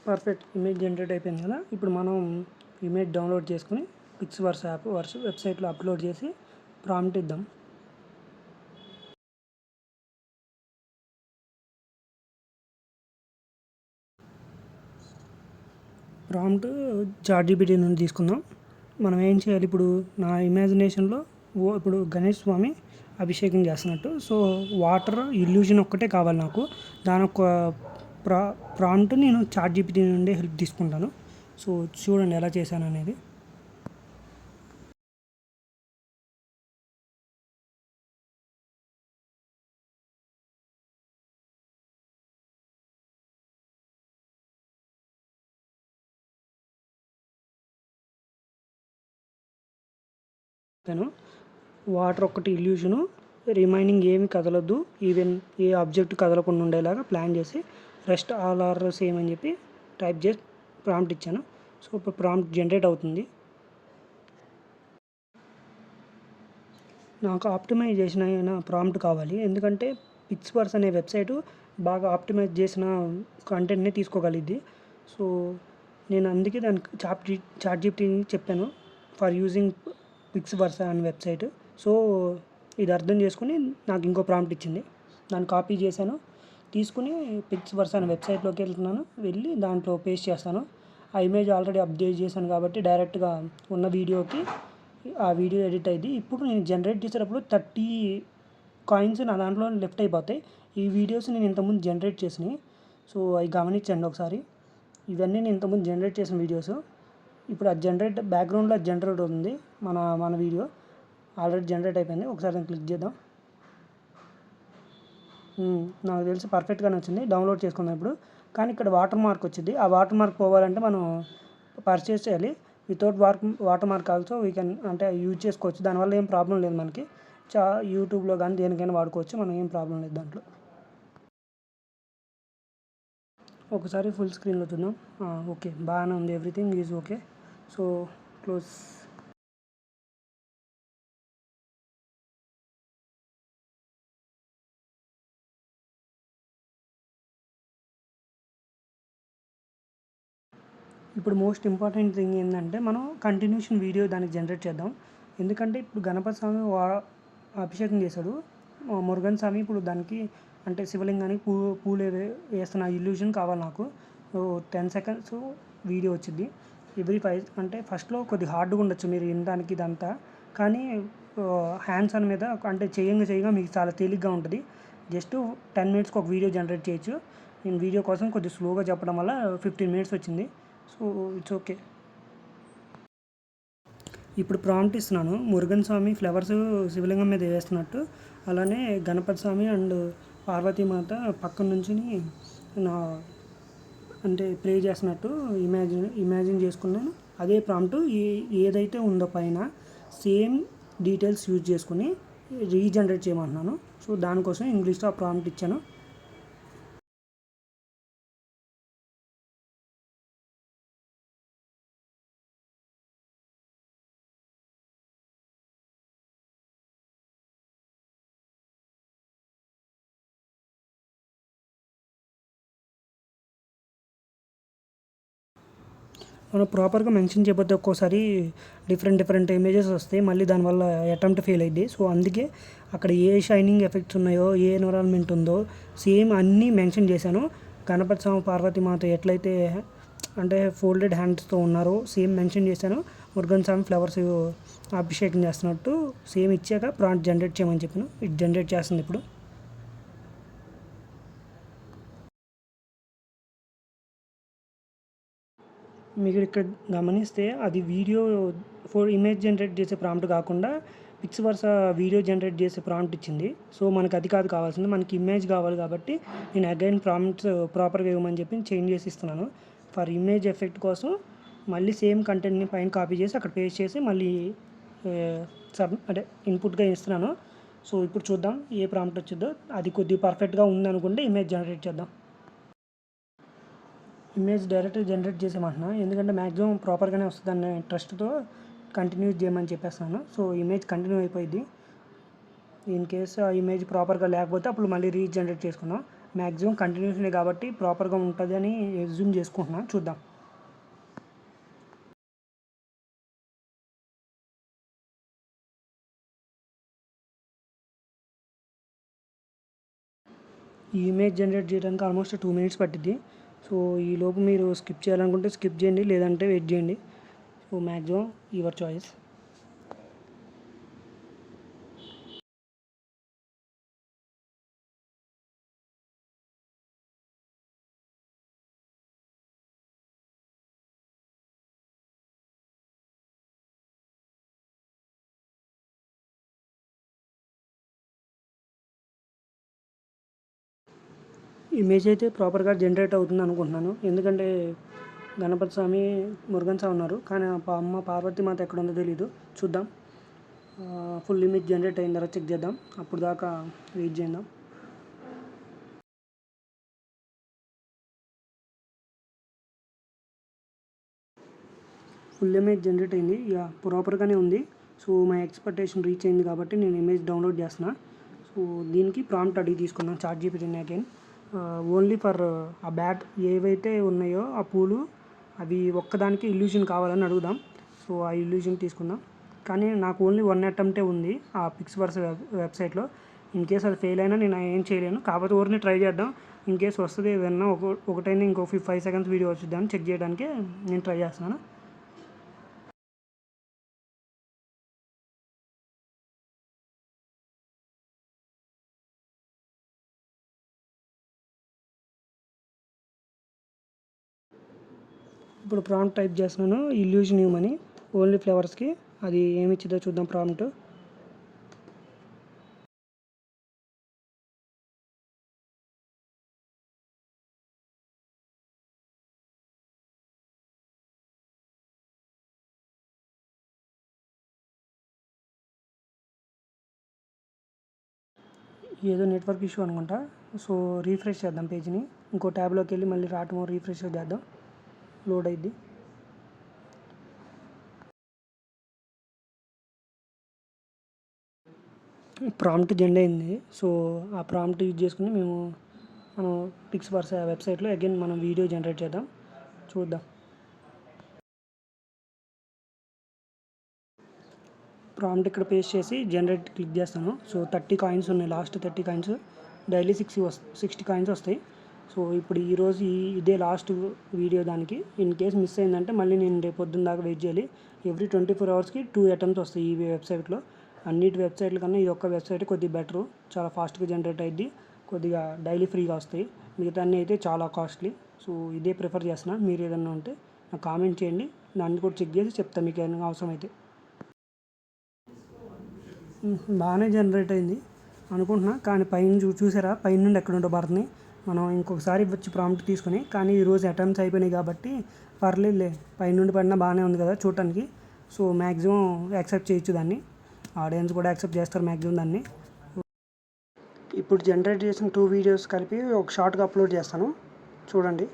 Perfect image generate అయిపోయింది కదా. ఇప్పుడు మనం ఇమేజ్ డౌన్లోడ్ చేసుకుని పిక్స్వర్స్ యాప్ వెబ్సైట్లో అప్లోడ్ చేసి ప్రాంప్ట్ ఇద్దాం. ప్రాంప్ట్ చాట్‌జీపీటీ నుండి తీసుకుందాం. మనం ఏం చేయాలి, ఇప్పుడు నా ఇమాజినేషన్లో ఇప్పుడు గణేష్ స్వామి అభిషేకం చేస్తున్నట్టు, సో వాటర్ ఇల్యూజన్ ఒక్కటే కావాలి నాకు. దాని ఒక ప్రాంప్ట్ నేను చాట్‌జీపీటీ నుండి హెల్ప్ తీసుకుంటాను. సో చూడండి ఎలా చేశాను అనేది. వాటర్ ఒక్కటి ఇల్యూషను, రిమైనింగ్ ఏమి కదలొద్దు, ఈవెన్ ఏ ఆబ్జెక్ట్ కదలకుండా ఉండేలాగా ప్లాన్ చేసి రెస్ట్ ఆల్ ఆర్ సేమ్ అని చెప్పి టైప్ చేసి ప్రాంప్ట్ ఇచ్చాను. సో ఇప్పుడు ప్రాంప్ట్ జనరేట్ అవుతుంది. నాకు ఆప్టిమైజేషన్ అయిన ప్రాంప్ట్ కావాలి, ఎందుకంటే పిక్స్వర్స్ అనే వెబ్సైటు బాగా ఆప్టిమైజ్ చేసిన కంటెంట్ని తీసుకోగలిగింది. సో నేను అందుకే దానికి చాట్‌జీపీటీని చెప్పాను ఫర్ యూజింగ్ పిక్స్వర్స్ అనే వెబ్సైట్. సో ఇది అర్థం చేసుకుని నాకు ఇంకో ప్రాంప్ట్ ఇచ్చింది, దాన్ని కాపీ చేశాను, తీసుకుని పిక్స్వర్స్ అనే వెబ్సైట్లోకి వెళ్ళి దాంట్లో పేస్ట్ చేస్తాను. ఆ ఇమేజ్ ఆల్రెడీ అప్డేట్ చేశాను కాబట్టి డైరెక్ట్గా ఉన్న వీడియోకి ఆ వీడియో ఎడిట్ అయ్యింది. ఇప్పుడు నేను జనరేట్ చేసేటప్పుడు 30 కాయిన్స్ నా దాంట్లో లెఫ్ట్ అయిపోతాయి. ఈ వీడియోస్ నేను ఇంతకుముందు జనరేట్ చేసినవి, సో అవి గమనించండి ఒకసారి. ఇవన్నీ నేను ఇంతకుముందు జనరేట్ చేసిన వీడియోస్. ఇప్పుడు అది బ్యాక్గ్రౌండ్లో అది జనరేట్ అవుతుంది. మన వీడియో ఆల్రెడీ జనరేట్ అయిపోయింది. ఒకసారి నేను క్లిక్ చేద్దాం. నాకు తెలిసి పర్ఫెక్ట్గానే వచ్చింది. డౌన్లోడ్ చేసుకుందాం ఇప్పుడు. కానీ ఇక్కడ వాటర్ మార్క్ వచ్చింది. ఆ వాటర్ మార్క్ పోవాలంటే మనం పర్చేస్ చేయాలి. Without water mark also we can అంటే యూజ్ చేసుకోవచ్చు. దానివల్ల ఏం ప్రాబ్లం లేదు మనకి. యూట్యూబ్లో కానీ దేనికైనా వాడుకోవచ్చు, మనం ఏం ప్రాబ్లం లేదు దాంట్లో. ఒకసారి ఫుల్ స్క్రీన్లో చూద్దాం. ఓకే, బాగానే ఉంది, everything is okay. So close. ఇప్పుడు మోస్ట్ ఇంపార్టెంట్ థింగ్ ఏంటంటే మనం కంటిన్యూషన్ వీడియో దానికి జనరేట్ చేద్దాం. ఎందుకంటే ఇప్పుడు గణపతి స్వామి అభిషేకం చేశాడు, మురుగన్ స్వామి ఇప్పుడు దానికి అంటే శివలింగానికి పూలు వేస్తున్న ఇల్యూషన్ కావాలి నాకు. 10 సెకండ్స్ వీడియో వచ్చింది. ఎవ్రీ 5 అంటే ఫస్ట్లో కొద్దిగా హార్డ్గా ఉండొచ్చు మీరు వినడానికి ఇదంతా, కానీ హ్యాండ్స్ ఆన్ మీద అంటే చేయంగా మీకు చాలా తేలిగ్గా ఉంటుంది. జస్ట్ 10 మినిట్స్కి ఒక వీడియో జనరేట్ చేయొచ్చు. నేను వీడియో కోసం కొద్దిగా స్లోగా చెప్పడం వల్ల 15 మినిట్స్ వచ్చింది. So it's okay. ఇప్పుడు ప్రాంప్ట్ ఇస్తున్నాను, మురుగన్ స్వామి ఫ్లవర్స్ శివలింగం మీద వేస్తున్నట్టు, అలానే గణపతి స్వామి అండ్ పార్వతీమాత పక్కన నుంచి నా అంటే ప్రే చేస్తున్నట్టు ఇమాజిన్ చేసుకున్నాను. అదే ప్రాంప్ట్ ఏదైతే ఉందో పైన సేమ్ డీటెయిల్స్ యూజ్ చేసుకుని రీజనరేట్ చేయమంటున్నాను. సో దానికోసం ఇంగ్లీష్లో ఆ ప్రాంప్ట్ ఇచ్చాను. మనం ప్రాపర్గా మెన్షన్ చేయకపోతే ఒక్కోసారి డిఫరెంట్ ఇమేజెస్ వస్తాయి, మళ్ళీ దానివల్ల అటెంప్ట్ ఫెయిల్ అయ్యింది. సో అందుకే అక్కడ ఏ షైనింగ్ ఎఫెక్ట్స్ ఉన్నాయో, ఏ ఎన్విరాన్మెంట్ ఉందో సేమ్ అన్నీ మెన్షన్ చేశాను. గణపతి స్వామి పార్వతీమాత ఎట్లయితే అంటే ఫోల్డెడ్ హ్యాండ్స్తో ఉన్నారో సేమ్ మెన్షన్ చేశాను. మురుగన్ స్వామి ఫ్లవర్స్ అభిషేకం చేస్తున్నట్టు సేమ్ ఇచ్చాక ప్రాంప్ట్ జనరేట్ చేయమని చెప్పాను. ఇది జనరేట్ చేస్తుంది ఇప్పుడు. మీరు ఇక్కడ గమనిస్తే అది వీడియో ఇమేజ్ జనరేట్ చేసే ప్రాంప్ట్ కాకుండా పిక్స్వర్స్ వీడియో జనరేట్ చేసే ప్రాంప్ట్ ఇచ్చింది. సో మనకు అది కాదు కావాల్సింది, మనకి ఇమేజ్ కావాలి కాబట్టి నేను అగైన్ ప్రాంప్ట్స్ ప్రాపర్గా ఇవ్వమని చెప్పి చేంజ్ చేసి ఇస్తున్నాను. ఫర్ ఇమేజ్ ఎఫెక్ట్ కోసం మళ్ళీ సేమ్ కంటెంట్ని పైన కాపీ చేసి అక్కడ పేస్ట్ చేసి మళ్ళీ అంటే ఇన్పుట్గా ఇస్తున్నాను. సో ఇప్పుడు చూద్దాం ఏ ప్రాంప్ట్ వచ్చిందో. అది కొద్దిగా పర్ఫెక్ట్గా ఉందనుకుంటే ఇమేజ్ జనరేట్ చేద్దాం. ఇమేజ్ డైరెక్ట్గా జనరేట్ చేసేయమంటున్నా, ఎందుకంటే మ్యాక్సిమం ప్రాపర్గానే వస్తుంది అనే ట్రస్ట్తో కంటిన్యూ చేయమని చెప్పేస్తున్నాను. సో ఇమేజ్ కంటిన్యూ అయిపోయింది. ఇన్ కేస్ ఆ ఇమేజ్ ప్రాపర్గా లేకపోతే అప్పుడు మళ్ళీ రీజనరేట్ చేసుకుందాం. మ్యాక్సిమం కంటిన్యూషనే కాబట్టి ప్రాపర్గా ఉంటుంది అని ఎజ్యూమ్ చేసుకుంటున్నా. చూద్దాం. ఈ ఇమేజ్ జనరేట్ చేయడానికి ఆల్మోస్ట్ 2 మినిట్స్ పట్టిద్ది. సో ఈలోపు మీరు స్కిప్ చేయాలనుకుంటే స్కిప్ చేయండి, లేదంటే వెయిట్ చేయండి. So maximum your choice. Image అయితే ప్రాపర్గా జనరేట్ అవుతుంది అనుకుంటున్నాను. ఎందుకంటే గణపతి స్వామి, మురుగన్ స్వామి ఉన్నారు, కానీ అమ్మ పార్వతీ మాత ఎక్కడ ఉందో తెలీదు. చూద్దాం. ఫుల్ ఇమేజ్ జనరేట్ అయిన తర్వాత చెక్ చేద్దాం. అప్పుడు దాకా వెయిట్ చేద్దాం. ఫుల్ ఇమేజ్ జనరేట్ అయింది. ఇక ప్రాపర్గానే ఉంది. సో మై ఎక్స్పెక్టేషన్ రీచ్ అయింది కాబట్టి నేను ఇమేజ్ డౌన్లోడ్ చేస్తున్నా. సో దీనికి ప్రాంప్ట్ అడిగి తీసుకున్నాను చాట్‌జీపీటీని అగైన్. ఓన్లీ ఫర్ ఆ బ్యాట్ ఏవైతే ఉన్నాయో ఆ పూలు, అవి ఒక్కదానికి ఇల్యూషన్ కావాలని అడుగుదాం. సో ఆ ఇల్యూషన్ తీసుకుందాం. కానీ నాకు ఓన్లీ 1 అటెంప్టే ఉంది ఆ పిక్స్‌వర్స్ వెబ్సైట్లో. ఇన్ కేస్ అది ఫెయిల్ అయినా నేను ఏం చేయలేను. కాకపోతే ఊరినే ట్రై చేద్దాం. ఇన్ కేస్ వస్తుంది ఏదన్నా ఒకటైనా ఇంకో 5 సెకండ్స్ వీడియో వచ్చిద్దామని చెక్ చేయడానికి నేను ట్రై చేస్తున్నాను. ఇప్పుడు ప్రాంప్ట్ టైప్ చేస్తున్నాను, ఇల్యూషన్ ఇవ్వమని, ఓన్లీ ఫ్లవర్స్కి. అది ఏమి ఇచ్చిందో చూద్దాం ప్రాంప్ట్. ఏదో నెట్వర్క్ ఇష్యూ అనుకుంటా. సో రీఫ్రెష్ చేద్దాం పేజ్ని. ఇంకో ట్యాబ్లోకి వెళ్ళి మళ్ళీ రావటం రీఫ్రెష్ చేద్దాం. లోడ్ అయింది. ప్రాంప్ట్ జెండ్ అయింది. సో ఆ ప్రాంప్ట్ యూజ్ చేసుకుని మనం పిక్స్‌వర్స్ వెబ్సైట్లో అగైన్ మనం వీడియో జనరేట్ చేద్దాం. చూద్దాం. ప్రాంప్ట్ ఇక్కడ పేస్ట్ చేసి జనరేట్ క్లిక్ చేస్తాను. సో 30 కాయిన్స్ ఉన్నాయి, లాస్ట్ 30 కాయిన్స్. డైలీ 60 కాయిన్స్ వస్తాయి. సో ఇప్పుడు ఈరోజు ఇదే లాస్ట్ వీడియో దానికి. ఇన్ కేస్ మిస్ అయిందంటే మళ్ళీ నేను రేపు పొద్దున్న దాకా వెయిట్ చేయాలి. ఎవ్రీ 24 అవర్స్కి 2 అటెంప్ట్స్ వస్తాయి ఈ వెబ్సైట్లో. అన్నిటి వెబ్సైట్ల కన్నా ఈ ఒక్క వెబ్సైట్ కొద్దిగా బెటరు. చాలా ఫాస్ట్గా జనరేట్ అయ్యిద్ది. కొద్దిగా డైలీ ఫ్రీగా వస్తాయి. మిగతా అన్నీ అయితే చాలా కాస్ట్లీ. సో ఇదే ప్రిఫర్ చేస్తున్నా. మీరు ఏదన్నా ఉంటే నాకు కామెంట్ చేయండి, దాన్ని కూడా చెక్ చేసి చెప్తాను మీకు ఏమైనా అవసరం అయితే. బాగానే జనరేట్ అయింది అనుకుంటున్నా. కానీ పైన చూసారా, పైన నుండి ఎక్కడ ఉండో పడుతుంది. మనం ఇంకొకసారి వచ్చి ప్రాంప్ట్ తీసుకుని, కానీ ఈరోజు అటెంప్ట్స్ అయిపోయినాయి కాబట్టి పర్లేదులే, పైన నుండి పడినా బాగానే ఉంది కదా చూడటానికి. సో మ్యాక్సిమం యాక్సెప్ట్ చేయొచ్చు దాన్ని. ఆడియన్స్ కూడా యాక్సెప్ట్ చేస్తారు మ్యాక్సిమం దాన్ని. ఇప్పుడు జనరేట్ చేసిన 2 వీడియోస్ కలిపి ఒక షార్ట్గా అప్లోడ్ చేస్తాను, చూడండి.